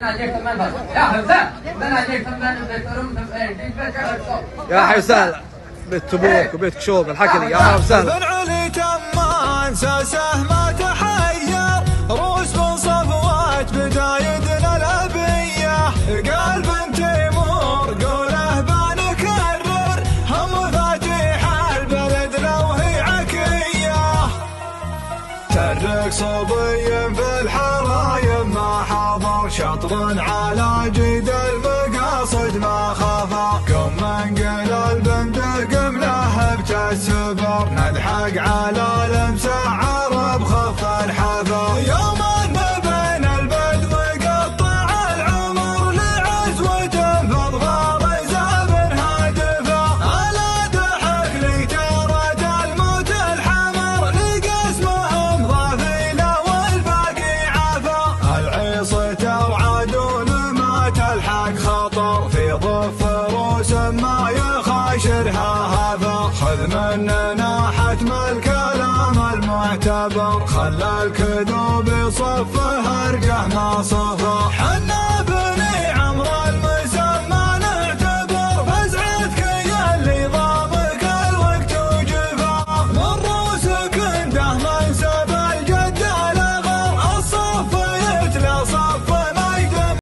يا حي وسهلا بيت تبوك وبيت كشوب الحكري، يا مرحبا وسهلا. بن علي تمان ساسه ما تحير، روس بن صفوات بدايدنا الابيه، قلب تيمور قوله بنكرر، هم فاتح البلد لو هي عكيه، ترك صبي في الحرايم ما حضر، شطر على جيد المقاصد ما خافا، قم من قل البندق مله بتسبر، نضحك على المسعر بخف الحذر، يوم بين البدو قطع العمر لعزوة فاظفار زابر هادفه، على ضحك لي ترد الموت الحمر، لقسمهم ضافينا والباقي عفا، العيص ترعدون ما تلحق خطر، في ضف روس ما يخاشرها هذا، خذ مننا حتم الكلام المعتبر، خلى الكذوب يصفه ارجع ما صفى.